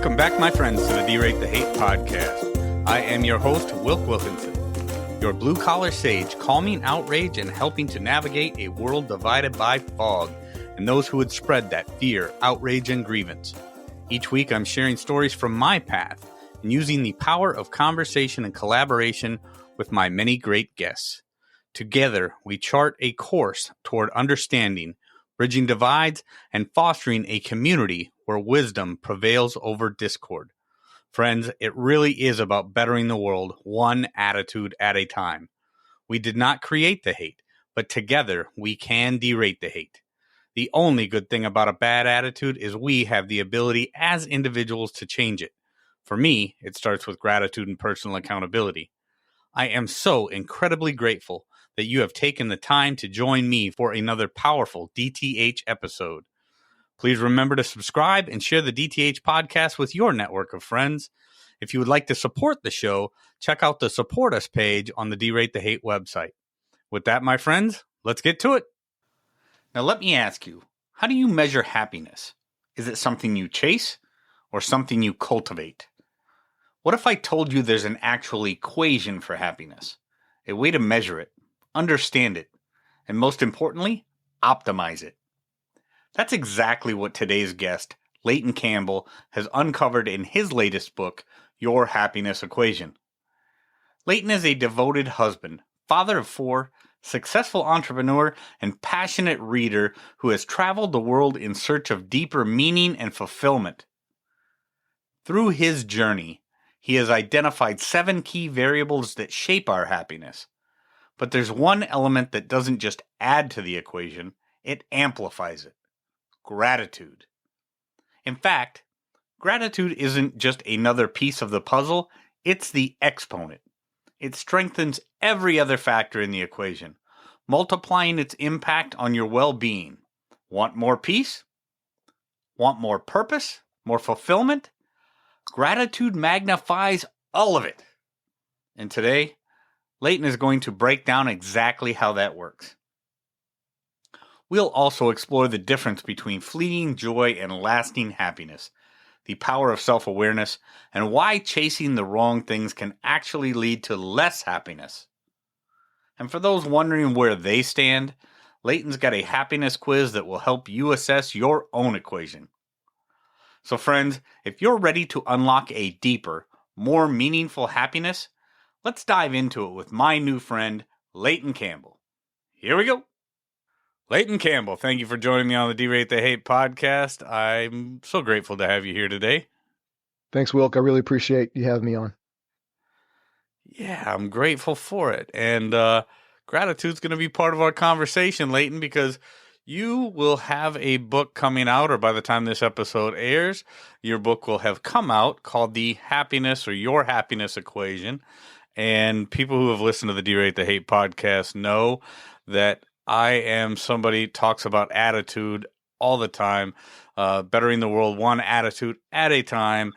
Welcome back, my friends, to the D-Rate the Hate podcast. I am your host, Wilk Wilkinson, your blue-collar sage, calming outrage and helping to navigate a world divided by fog and those who would spread that fear, outrage, and grievance. Each week, I'm sharing stories from my path and using the power of conversation and collaboration with my many great guests. Together, we chart a course toward understanding, bridging divides, and fostering a community where wisdom prevails over discord. Friends, it really is about bettering the world one attitude at a time. We did not create the hate, but together we can derate the hate. The only good thing about a bad attitude is we have the ability as individuals to change it. For me, it starts with gratitude and personal accountability. I am so incredibly grateful that you have taken the time to join me for another powerful DTH episode. Please remember to subscribe and share the DTH podcast with your network of friends. If you would like to support the show, check out the Support Us page on the D-Rate the Hate website. With that, my friends, let's get to it. Now let me ask you, how do you measure happiness? Is it something you chase or something you cultivate? What if I told you there's an actual equation for happiness? A way to measure it, understand it, and most importantly, optimize it. That's exactly what today's guest, Leighton Campbell, has uncovered in his latest book, Your Happiness Equation. Leighton is a devoted husband, father of 4, successful entrepreneur, and passionate reader who has traveled the world in search of deeper meaning and fulfillment. Through his journey, he has identified 7 key variables that shape our happiness. But there's one element that doesn't just add to the equation, it amplifies it. Gratitude. In fact, gratitude isn't just another piece of the puzzle, it's the exponent. It strengthens every other factor in the equation, multiplying its impact on your well-being. Want more peace? Want more purpose? More fulfillment? Gratitude magnifies all of it. And today, Leighton is going to break down exactly how that works. We'll also explore the difference between fleeting joy and lasting happiness, the power of self-awareness, and why chasing the wrong things can actually lead to less happiness. And for those wondering where they stand, Leighton's got a happiness quiz that will help you assess your own equation. So friends, if you're ready to unlock a deeper, more meaningful happiness, let's dive into it with my new friend, Leighton Campbell. Here we go. Leighton Campbell, thank you for joining me on the D-Rate the Hate podcast. I'm so grateful to have you here today. Thanks, Wilk. I really appreciate you having me on. Yeah, I'm grateful for it. And gratitude's going to be part of our conversation, Leighton, because you will have a book coming out, or by the time this episode airs, your book will have come out called The Happiness or Your Happiness Equation. And people who have listened to the D-Rate the Hate podcast know that I am somebody who talks about attitude all the time, bettering the world one attitude at a time.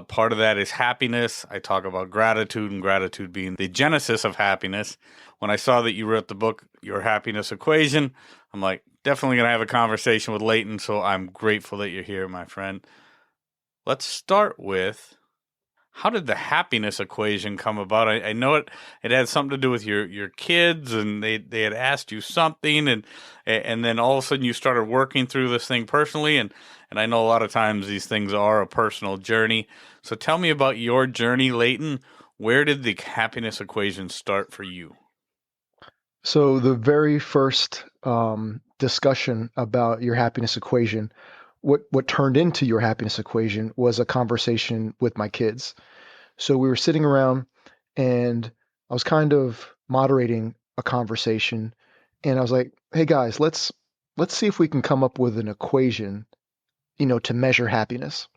Part of that is happiness. I talk about gratitude, and gratitude being the genesis of happiness. When I saw that you wrote the book, Your Happiness Equation, I'm like, definitely going to have a conversation with Leighton, so I'm grateful that you're here, my friend. Let's start with, how did the happiness equation come about? I know it had something to do with your kids, and they had asked you something, and then all of a sudden you started working through this thing personally, and I know a lot of times these things are a personal journey. So tell me about your journey, Leighton. Where did the happiness equation start for you? So the very first discussion about your happiness equation, what turned into your happiness equation was a conversation with my kids. So we were sitting around and I was kind of moderating a conversation, and I was like, hey guys, let's see if we can come up with an equation, to measure happiness.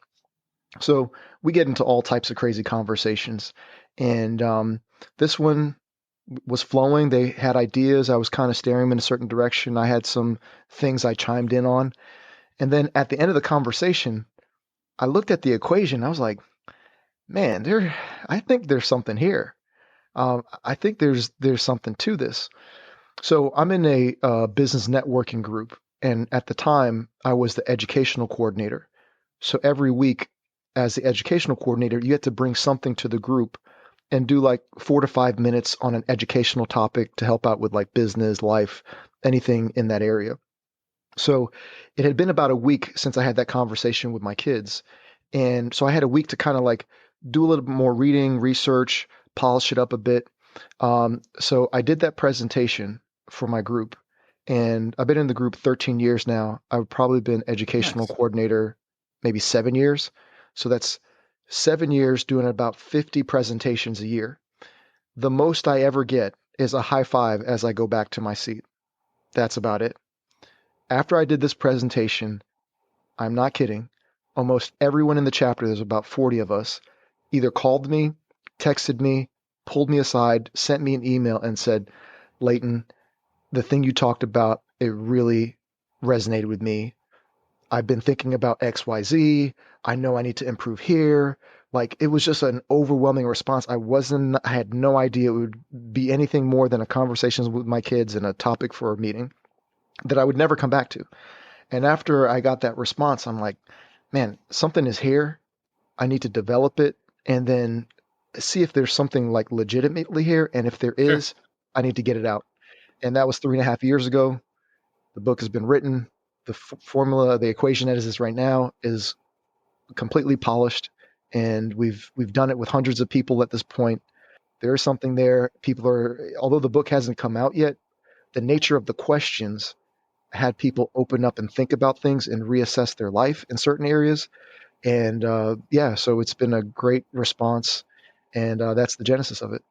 So we get into all types of crazy conversations, and this one was flowing. They had ideas. I was kind of steering them in a certain direction. I had some things I chimed in on. And then at the end of the conversation, I looked at the equation. I was like, man, I think there's something here. I think there's something to this. So I'm in a business networking group. And at the time, I was the educational coordinator. So every week as the educational coordinator, you had to bring something to the group and do like 4 to 5 minutes on an educational topic to help out with like business, life, anything in that area. So it had been about a week since I had that conversation with my kids. And so I had a week to kind of like do a little bit more reading, research, polish it up a bit. So I did that presentation for my group. And I've been in the group 13 years now. I've probably been educational Nice. coordinator maybe 7 years. So that's 7 years doing about 50 presentations a year. The most I ever get is a high five as I go back to my seat. That's about it. After I did this presentation, I'm not kidding, almost everyone in the chapter, there's about 40 of us, either called me, texted me, pulled me aside, sent me an email and said, Leighton, the thing you talked about, it really resonated with me. I've been thinking about XYZ. I know I need to improve here. Like it was just an overwhelming response. I had no idea it would be anything more than a conversation with my kids and a topic for a meeting that I would never come back to. And after I got that response, I'm like, man, something is here. I need to develop it and then see if there's something like legitimately here. And if there Sure. is, I need to get it out. And that was 3.5 years ago. The book has been written. The formula, the equation as is right now is completely polished. And we've done it with hundreds of people at this point. There is something there. People are, although the book hasn't come out yet, the nature of the questions had people open up and think about things and reassess their life in certain areas. And yeah, so it's been a great response. And that's the genesis of it.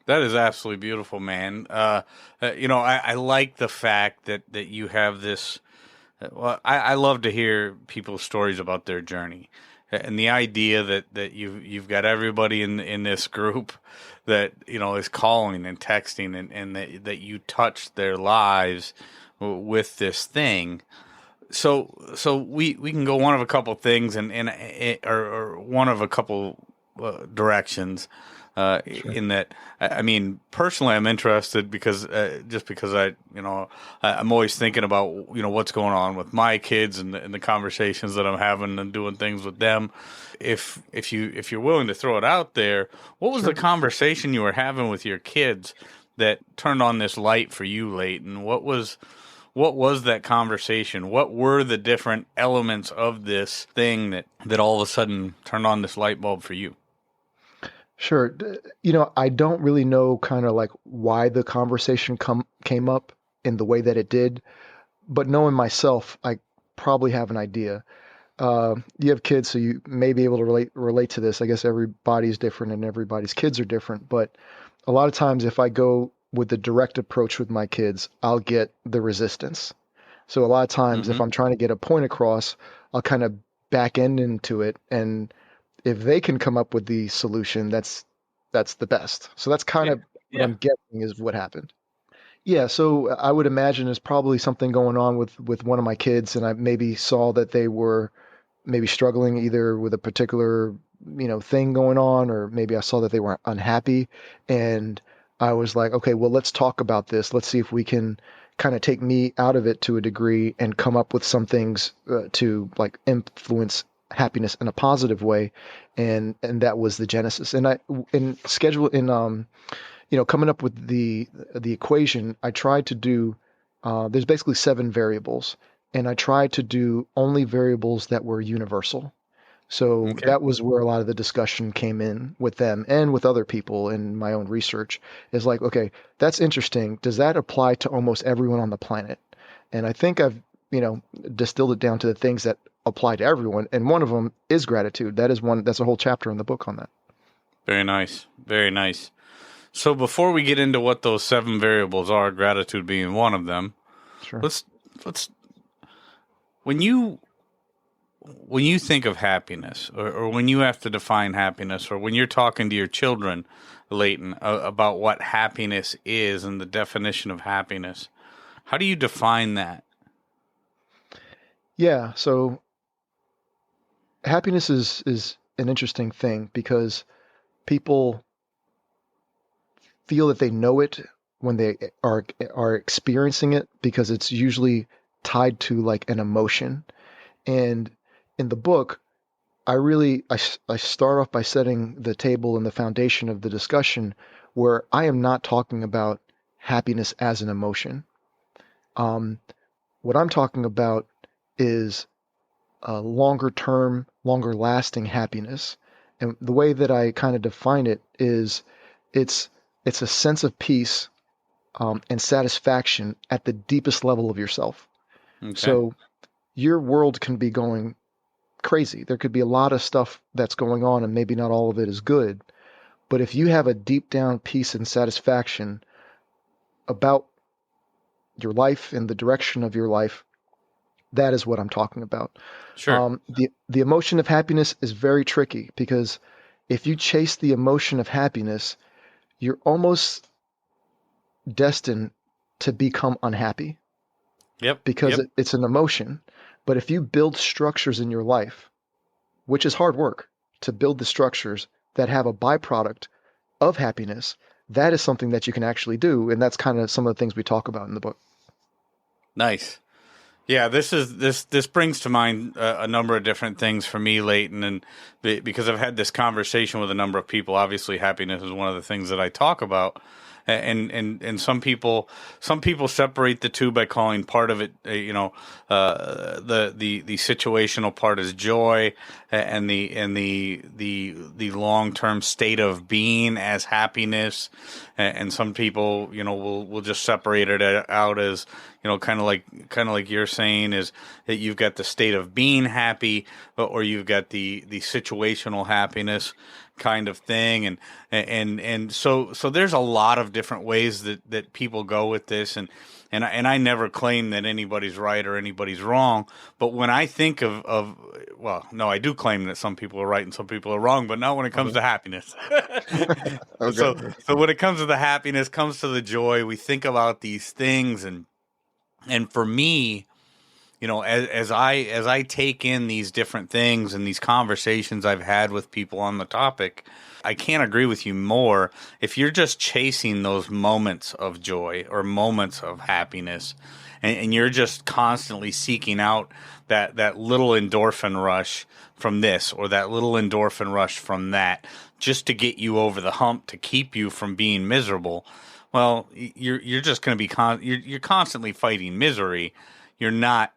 That is absolutely beautiful, man. I like the fact that you have this. Well, I love to hear people's stories about their journey, and the idea that you've got everybody in this group that is calling and texting, and that you touch their lives with this thing. So we can go one of a couple things, or one of a couple directions. Sure. In that, I mean, personally, I'm interested because just because I'm always thinking about what's going on with my kids and the conversations that I'm having and doing things with them. If you're willing to throw it out there, what was the Sure. conversation you were having with your kids that turned on this light for you, Leighton? What was that conversation? What were the different elements of this thing that all of a sudden turned on this light bulb for you? Sure. I don't really know kind of like why the conversation came up in the way that it did, but knowing myself, I probably have an idea. You have kids, so you may be able to relate to this. I guess everybody's different and everybody's kids are different, but a lot of times if I go with the direct approach with my kids, I'll get the resistance. So a lot of times if Mm-hmm. I'm trying to get a point across, I'll kind of back end into it, and if they can come up with the solution, that's the best. So that's kind Yeah. of what Yeah. I'm guessing is what happened. Yeah, so I would imagine there's probably something going on with one of my kids, and I maybe saw that they were maybe struggling either with a particular thing going on, or maybe I saw that they were unhappy, and I was like, okay, well, let's talk about this. Let's see if we can kind of take me out of it to a degree and come up with some things to like influence happiness in a positive way, and that was the genesis. And I in schedule in coming up with the equation, I tried to do there's basically 7 variables, and I tried to do only variables that were universal. So Okay. that was where a lot of the discussion came in with them and with other people in my own research. Is like, okay, that's interesting. Does that apply to almost everyone on the planet? And I think I've, distilled it down to the things that apply to everyone. And one of them is gratitude. That's a whole chapter in the book on that. Very nice. Very nice. So before we get into what those 7 variables are, gratitude being one of them, Sure. let's let's when you think of happiness, or when you have to define happiness, or when you're talking to your children, Leighton, about what happiness is and the definition of happiness, how do you define that? Yeah. So happiness is an interesting thing because people feel that they know it when they are experiencing it because it's usually tied to like an emotion. And in the book, I start off by setting the table and the foundation of the discussion where I am not talking about happiness as an emotion. What I'm talking about is a longer term, longer lasting happiness. And the way that I kind of define it is it's it's a sense of peace and satisfaction at the deepest level of yourself. Okay. So your world can be going crazy. There could be a lot of stuff that's going on, and maybe not all of it is good. But if you have a deep down peace and satisfaction about your life and the direction of your life, that is what I'm talking about. Sure. The emotion of happiness is very tricky because if you chase the emotion of happiness, you're almost destined to become unhappy Yep. because Yep. it's an emotion. But if you build structures in your life, which is hard work to build the structures that have a byproduct of happiness, that is something that you can actually do. And that's kind of some of the things we talk about in the book. Nice. Yeah, this brings to mind a number of different things for me, Leighton, and because I've had this conversation with a number of people. Obviously, happiness is one of the things that I talk about, and some people separate the two by calling part of it, the situational part is joy, and the long term state of being as happiness, and some people will just separate it out as kind of like you're saying, is that you've got the state of being happy, or you've got the situational happiness kind of thing, and so there's a lot of different ways that people go with this, and I never claim that anybody's right or anybody's wrong, but when I think of well, no, I do claim that some people are right and some people are wrong, but not when it comes Okay. to happiness. Okay. So when it comes to the happiness, comes to the joy, we think about these things, and for me, as I take in these different things and these conversations I've had with people on the topic, I can't agree with you more. If you're just chasing those moments of joy or moments of happiness, and you're just constantly seeking out that little endorphin rush from this or that little endorphin rush from that, just to get you over the hump, to keep you from being miserable, well, you're just going to be you're constantly fighting misery. You're not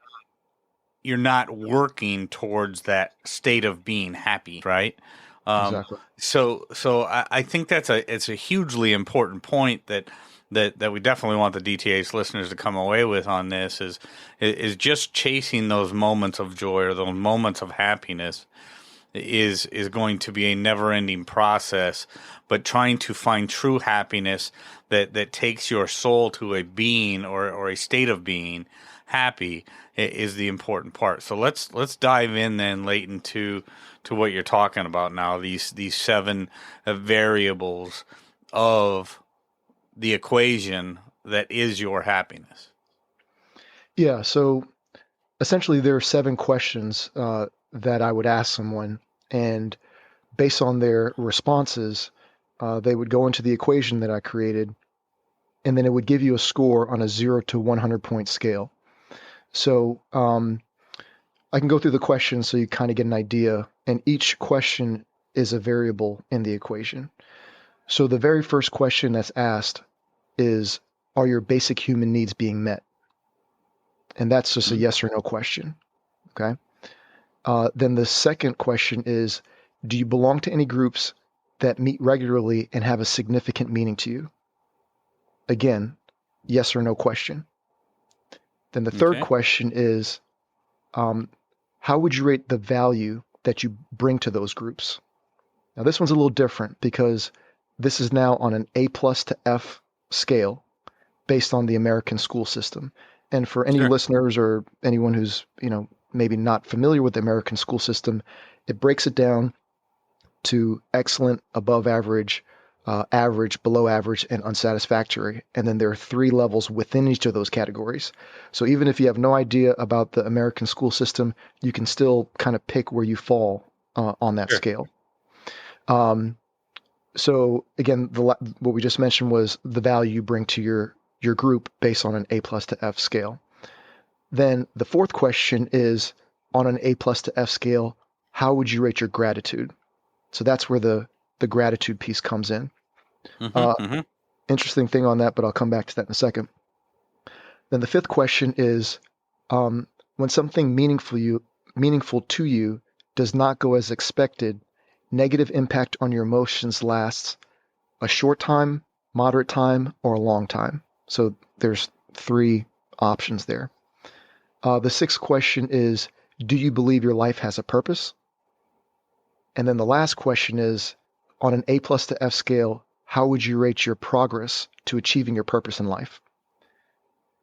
you're not working towards that state of being happy, right? Exactly. So I think it's a hugely important point that we definitely want the DTH listeners to come away with on this, is just chasing those moments of joy or those moments of happiness is going to be a never-ending process, but trying to find true happiness that takes your soul to a being or a state of being happy is the important part. So let's dive in then, Leighton, to what you're talking about now, these seven variables of the equation that is your happiness. Yeah. So essentially, there are 7 questions that I would ask someone, and based on their responses, they would go into the equation that I created, and then it would give you a score on a 0 to 100 point scale. So I can go through the questions so you kind of get an idea, and each question is a variable in the equation. So the very first question that's asked is, are your basic human needs being met? And that's just a yes or no question. Okay. Then the second question is, do you belong to any groups that meet regularly and have a significant meaning to you? Again, yes or no question. Then the third Okay. question is, how would you rate the value that you bring to those groups? Now, this one's a little different because this is now on an A plus to F scale based on the American school system. And for any Sure. listeners or anyone who's, maybe not familiar with the American school system, it breaks it down to excellent, above average, average, below average, and unsatisfactory. And then there are 3 levels within each of those categories. So even if you have no idea about the American school system, you can still kind of pick where you fall on that Sure. scale. So again, what we just mentioned was the value you bring to your group based on an A plus to F scale. Then the fourth question is, on an A plus to F scale, how would you rate your gratitude? So that's where the gratitude piece comes in. Uh, Mm-hmm. Mm-hmm. Interesting thing on that, but I'll come back to that in a second. Then the fifth question is, when something meaningful to you does not go as expected, negative impact on your emotions lasts a short time, moderate time, or a long time. So there's three options there. The sixth question is, do you believe your life has a purpose? And then the last question is, on an A plus to F scale, how would you rate your progress to achieving your purpose in life?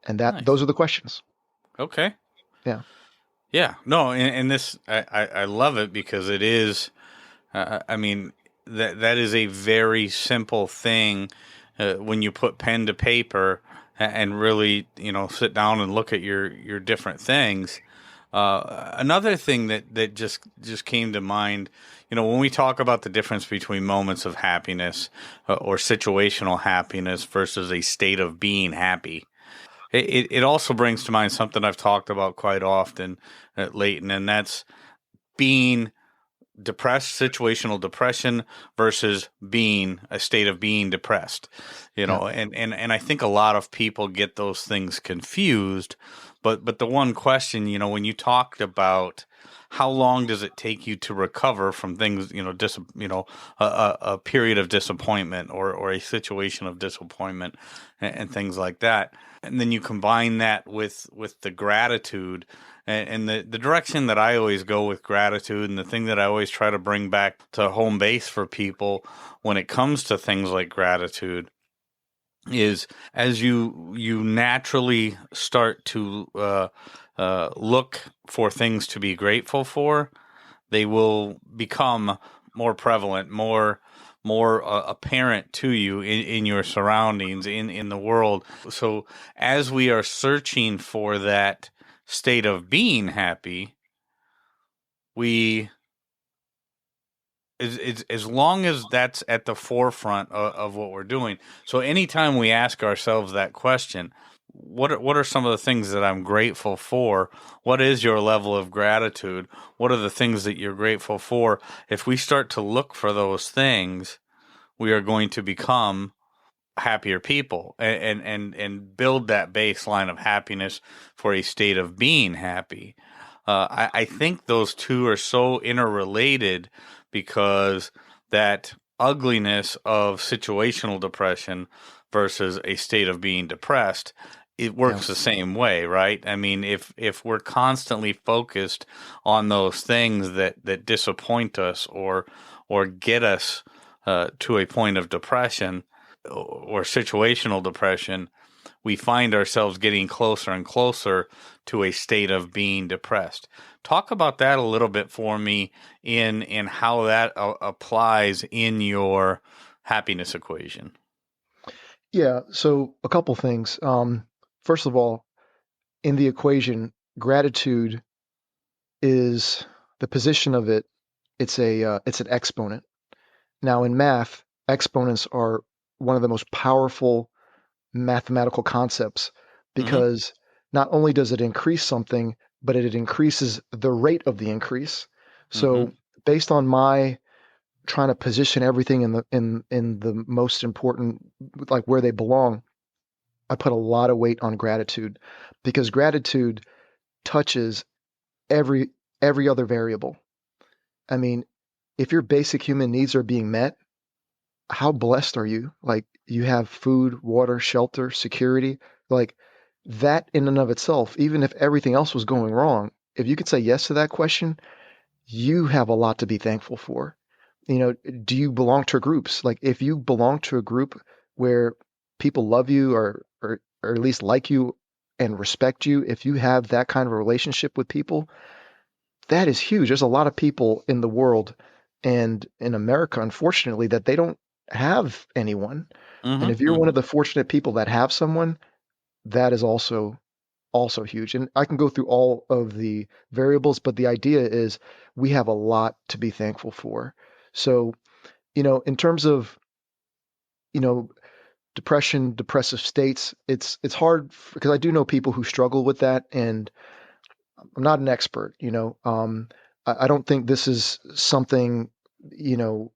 And those Nice. are the questions. Okay. Yeah. Yeah. No, and this I love it because it is. I mean that is a very simple thing when you put pen to paper and really sit down and look at your different things. Another thing that just came to mind, when we talk about the difference between moments of happiness or situational happiness versus a state of being happy, it also brings to mind something I've talked about quite often, Leighton, and that's being depressed, situational depression versus being a state of being depressed. Yeah. And I think a lot of people get those things confused. But the one question, when you talked about how long does it take you to recover from things, a period of disappointment or a situation of disappointment and things like that. And then you combine that with the gratitude and the direction that I always go with gratitude, and the thing that I always try to bring back to home base for people when it comes to things like gratitude is as you naturally start to look for things to be grateful for, they will become more prevalent, more apparent to you in your surroundings, in the world. So as we are searching for that state of being happy, we as long as that's at the forefront of what we're doing. So anytime we ask ourselves that question, what are some of the things that I'm grateful for? What is your level of gratitude? What are the things that you're grateful for? If we start to look for those things, we are going to become happier people and build that baseline of happiness for a state of being happy. I think those two are so interrelated because that ugliness of situational depression versus a state of being depressed, it Yeah. works the same way, right? I mean, if we're constantly focused on those things that disappoint us or get us to a point of depression or situational depression, we find ourselves getting closer and closer to a state of being depressed. Talk about that a little bit for me in how that applies in your happiness equation. Yeah. So a couple things. First of all, in the equation, gratitude is the position of it. It's an exponent. Now in math, exponents are one of the most powerful mathematical concepts Mm-hmm. because not only does it increase something, but it increases the rate of the increase. Mm-hmm. So based on my trying to position everything in the most important, like where they belong, I put a lot of weight on gratitude because gratitude touches every every other variable. I mean, if your basic human needs are being met, how blessed are you? Like you have food, water, shelter, security. Like that in and of itself, even if everything else was going wrong, if you could say yes to that question, you have a lot to be thankful for. Do you belong to groups? Like if you belong to a group where people love you or at least like you and respect you, if you have that kind of relationship with people, that is huge. There's a lot of people in the world and in America, unfortunately, that they don't have anyone. And if Mm-hmm. you're one Mm-hmm. of the fortunate people that have someone, that is also huge. And I can go through all of the variables, but the idea is we have a lot to be thankful for. So, in terms of, you know, depression, depressive states, it's hard because I do know people who struggle with that, and I'm not an expert. I don't think this is something, you know,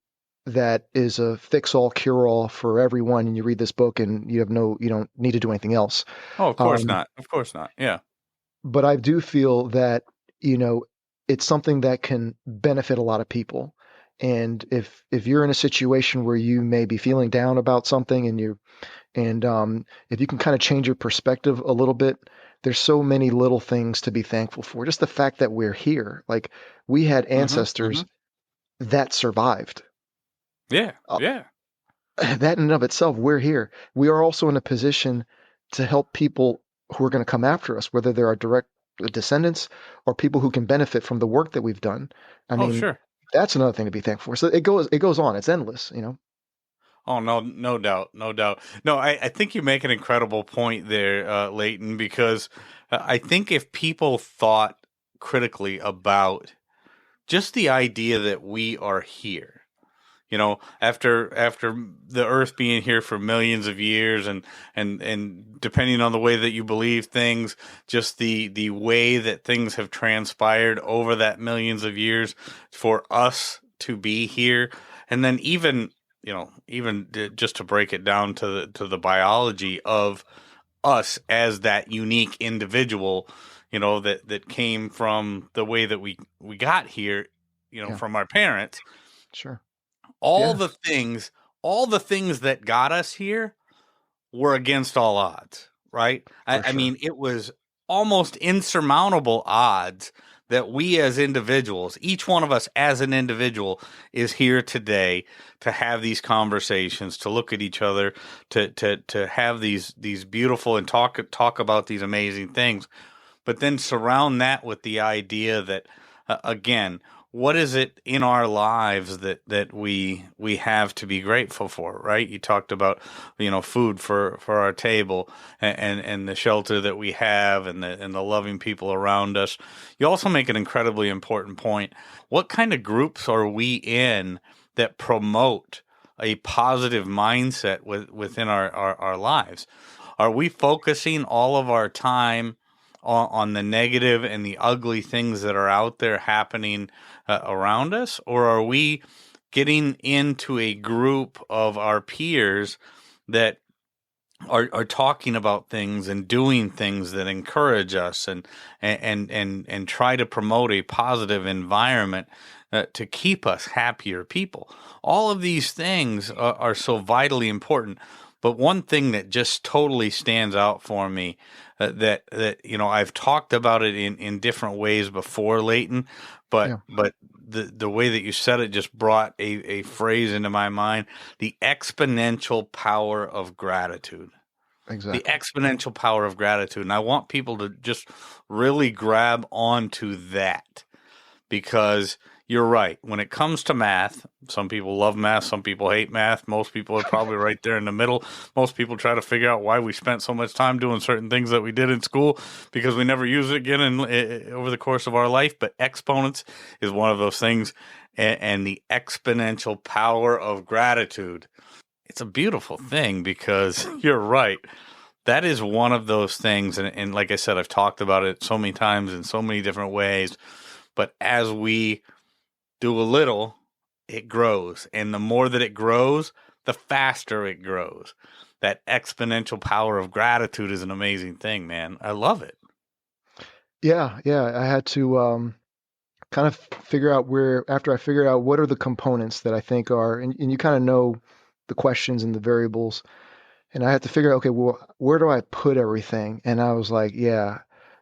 that is a fix-all, cure-all for everyone. And you read this book and you don't need to do anything else. Oh, of course Um, not. Of course not. Yeah. but I do feel that, you know, it's something that can benefit a lot of people. And if you're in a situation where you may be feeling down about something and if you can kind of change your perspective a little bit, there's so many little things to be thankful for. Just the fact that we're here. Like we had Hmm. Hmm. ancestors that survived. Yeah. Uh, Yeah. that in and of itself, we're here. We are also in a position to help people who are going to come after us, whether they're our direct descendants or people who can benefit from the work that we've done. I Oh, mean, sure. that's another thing to be thankful for. So it goes on. It's endless, you know. Oh, no, no doubt, no doubt. No, I think you make an incredible point there, Leighton, because I think if people thought critically about just the idea that we are here, after the Earth being here for millions of years, and depending on the way that you believe things, just the way that things have transpired over that millions of years for us to be here, and then just to break it down to the biology of us as that unique individual, that came from the way that we got here, Yeah, from our parents, sure. all Yeah, the things all the things that got us here were against all odds, right? for I sure. mean, it was almost insurmountable odds that we as individuals, each one of us as an individual, is here today to have these conversations, to look at each other, to have these beautiful and talk about these amazing things, but then surround that with the idea that, again, what is it in our lives that we have to be grateful for, right? You talked about, food for our table, and the shelter that we have, and the loving people around us. You also make an incredibly important point. What kind of groups are we in that promote a positive mindset within our lives? Are we focusing all of our time on the negative and the ugly things that are out there happening around us? Or are we getting into a group of our peers that are talking about things and doing things that encourage us, and try to promote a positive environment to keep us happier people? All of these things are so vitally important. But one thing that just totally stands out for me, that I've talked about it in different ways before, Leighton, but Yeah, the way that you said it just brought a phrase into my mind: the exponential power of gratitude. The exactly. exponential power of gratitude. And I want people to just really grab onto that, because you're right. When it comes to math, some people love math, some people hate math. Most people are probably right there in the middle. Most people try to figure out why we spent so much time doing certain things that we did in school, because we never use it again over the course of our life. But exponents is one of those things, and the exponential power of gratitude. It's a beautiful thing, because you're right. That is one of those things. And like I said, I've talked about it so many times in so many different ways. But as we do a little, it grows. And the more that it grows, the faster it grows. That exponential power of gratitude is an amazing thing, man. I love it. Yeah, yeah. I had to kind of figure out where, after I figured out what are the components that I think are, and you kind of know the questions and the variables, and I had to figure out, okay, well, where do I put everything? And I was like, yeah,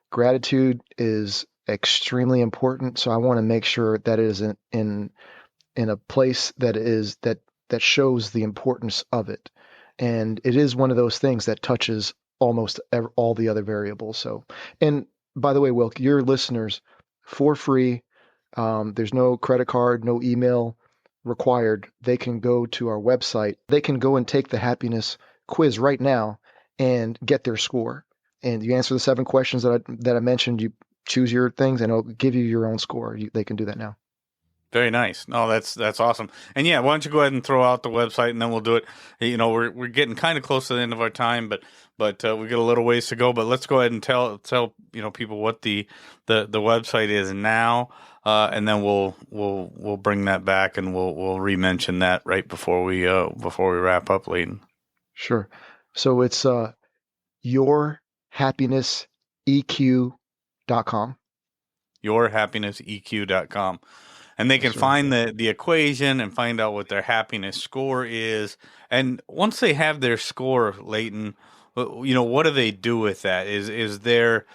gratitude is extremely important. So I want to make sure that it is in a place that shows the importance of it. And it is one of those things that touches almost all the other variables. So, and by the way, Wilk, your listeners, for free, there's no credit card, no email required. They can go to our website. They can go and take the happiness quiz right now and get their score. And you answer the 7 questions that I mentioned. You choose your things, and it'll give you your own score. They can do that now. Very nice. No, that's awesome. And yeah, why don't you go ahead and throw out the website, and then we'll do it. You know, we're getting kind of close to the end of our time, but we got a little ways to go. But let's go ahead and tell people what the website is now, and then we'll bring that back, and we'll re-mention that right before we wrap up, Leighton. Sure. So it's yourhappinesseq.com. yourhappinesseq.com. And they Yes, can sir. find the equation and find out what their happiness score is. And once they have their score, Leighton, what do they do with that? Is there?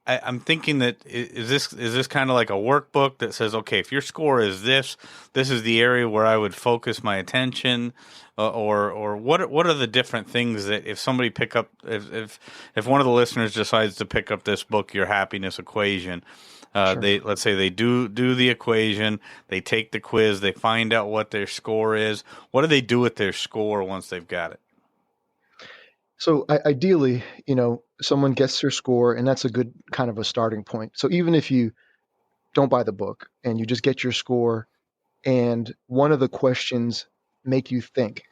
I'm thinking that is this kind of like a workbook that says, okay, if your score is this is the area where I would focus my attention, or what are the different things that if somebody pick up if one of the listeners decides to pick up this book, Your Happiness Equation, Sure. they let's say they do the equation, they take the quiz, they find out what their score is. What do they do with their score once they've got it? So ideally, someone gets their score, and that's a good kind of a starting point. So even if you don't buy the book and you just get your score, and one of the questions make you think,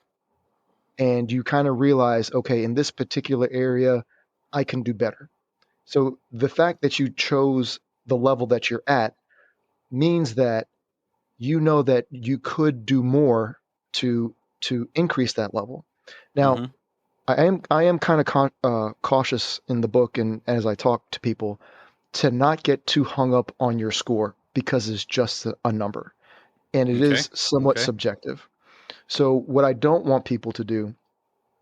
and you kind of realize, okay, in this particular area, I can do better. So the fact that you chose the level that you're at means that you know that you could do more to increase that level. Now, Mm-hmm. I am kind of cautious in the book and as I talk to people to not get too hung up on your score because it's just a number and it Okay. is somewhat Okay. subjective. So what I don't want people to do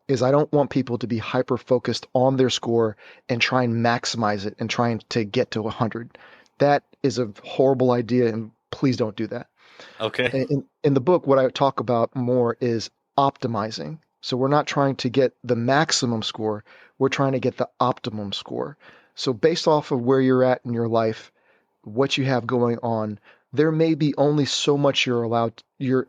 is I don't want people to be hyper focused on their score and try and maximize it and trying to get to 100. That is a horrible idea and please don't do that. Okay. In the book, what I talk about more is optimizing. So we're not trying to get the maximum score, we're trying to get the optimum score. So based off of where you're at in your life, what you have going on, there may be only so much you're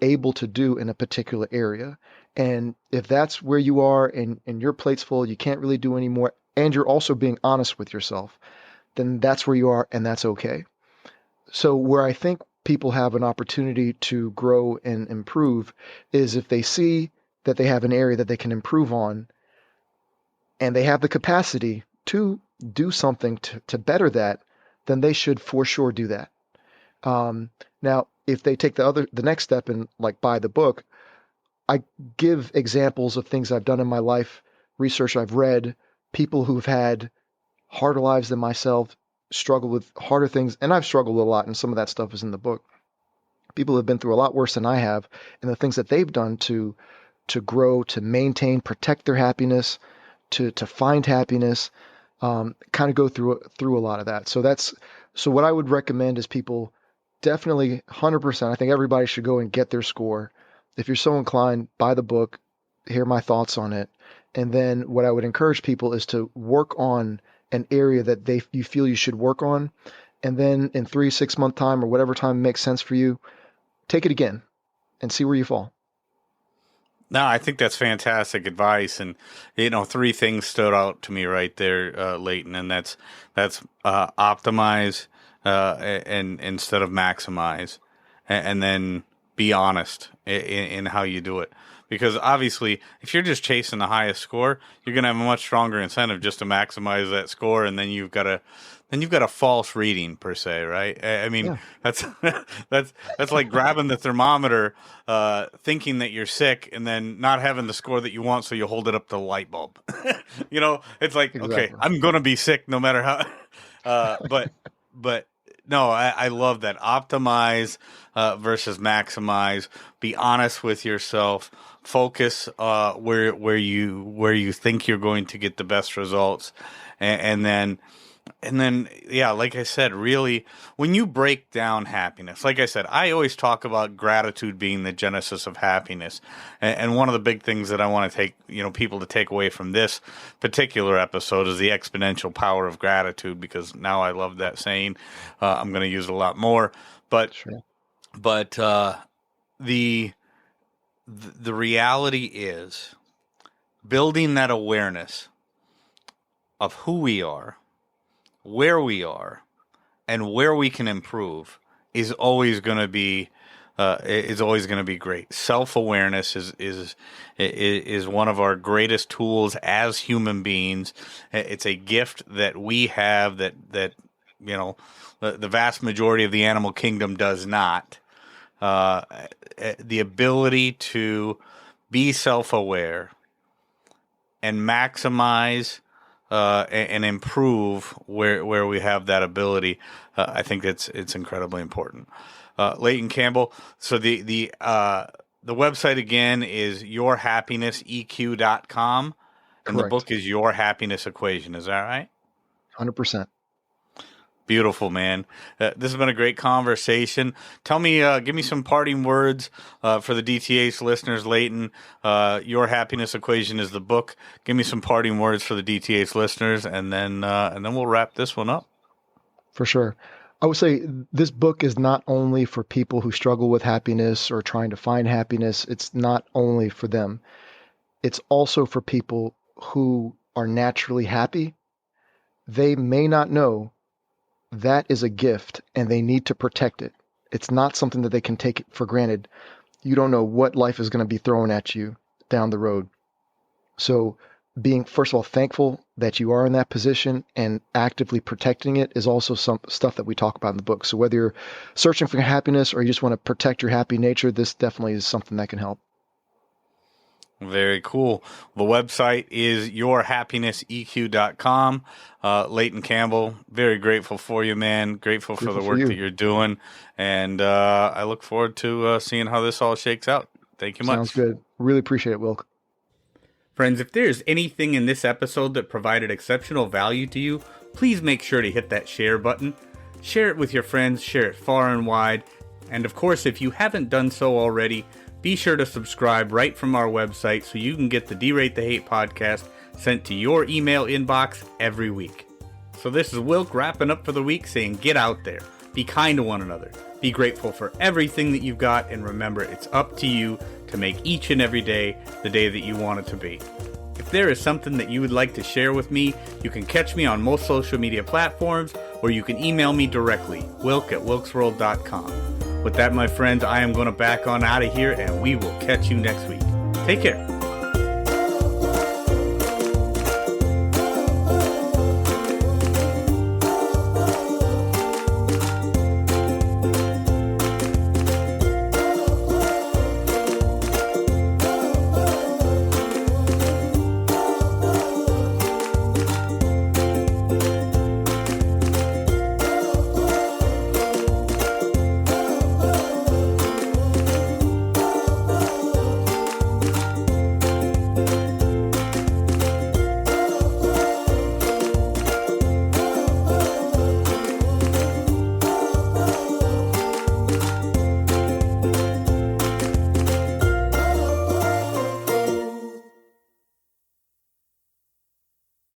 able to do in a particular area. And if that's where you are and your plate's full, you can't really do any more, and you're also being honest with yourself, then that's where you are and that's okay. So where I think people have an opportunity to grow and improve is if they see that they have an area that they can improve on and they have the capacity to do something to better that, then they should for sure do that. Now, if they take the next step and like buy the book, I give examples of things I've done in my life, research I've read, people who've had harder lives than myself, struggle with harder things, and I've struggled a lot, and some of that stuff is in the book. People have been through a lot worse than I have, and the things that they've done to grow, to maintain, protect their happiness, to find happiness, kind of go through a lot of that. So what I would recommend is people definitely 100%. I think everybody should go and get their score. If you're so inclined, buy the book, hear my thoughts on it, and then what I would encourage people is to work on an area that you feel you should work on, and then in 3 6 month time or whatever time makes sense for you, take it again and see where you fall. No, I think that's fantastic advice, and three things stood out to me right there, Leighton, and that's optimize, and instead of maximize, and then be honest in how you do it. Because obviously, if you're just chasing the highest score, you're going to have a much stronger incentive just to maximize that score, and then you've got a false reading per se, right? I mean, Yeah, that's that's like grabbing the thermometer, thinking that you're sick, and then not having the score that you want, so you hold it up to the light bulb. It's like, okay, exactly. I'm gonna be sick no matter how. But no, I love that. Optimize versus maximize. Be honest with yourself. Focus where you think you're going to get the best results, and then yeah, like I said, really, when you break down happiness, like I said, I always talk about gratitude being the genesis of happiness. And one of the big things that I want to take, people to take away from this particular episode is the exponential power of gratitude, because now I love that saying. I'm going to use it a lot more. But, Sure. but the, the reality is building that awareness of who we are, where we are, and where we can improve is always going to be is always going to be great. Self-awareness is one of our greatest tools as human beings. It's a gift that we have that the vast majority of the animal kingdom does not. The ability to be self-aware and maximize and improve where we have that ability. I think it's incredibly important. Leighton Campbell. So the website again is yourhappinesseq.com, and Correct. the book is Your Happiness Equation. Is that right? 100%. Beautiful, man. This has been a great conversation. Tell me, give me some parting words for the DTH listeners, Leighton. Your Happiness Equation is the book. Give me some parting words for the DTH listeners, and then we'll wrap this one up. For sure. I would say this book is not only for people who struggle with happiness or trying to find happiness. It's not only for them. It's also for people who are naturally happy. They may not know that is a gift and they need to protect it. It's not something that they can take for granted. You don't know what life is going to be thrown at you down the road. So being, first of all, thankful that you are in that position and actively protecting it is also some stuff that we talk about in the book. So whether you're searching for happiness or you just want to protect your happy nature, this definitely is something that can help. Very cool. The website is yourhappinesseq.com. Leighton Campbell, very grateful for you, man. Grateful for the work that you're doing. And I look forward to seeing how this all shakes out. Thank you much. Sounds good. Really appreciate it, Wilk. Friends, if there's anything in this episode that provided exceptional value to you, please make sure to hit that share button. Share it with your friends, share it far and wide. And of course, if you haven't done so already, be sure to subscribe right from our website so you can get the D-Rate the Hate podcast sent to your email inbox every week. So this is Wilk wrapping up for the week saying get out there, be kind to one another, be grateful for everything that you've got, and remember it's up to you to make each and every day the day that you want it to be. If there is something that you would like to share with me, you can catch me on most social media platforms or you can email me directly, wilk@wilksworld.com. With that, my friends, I am going to back on out of here and we will catch you next week. Take care.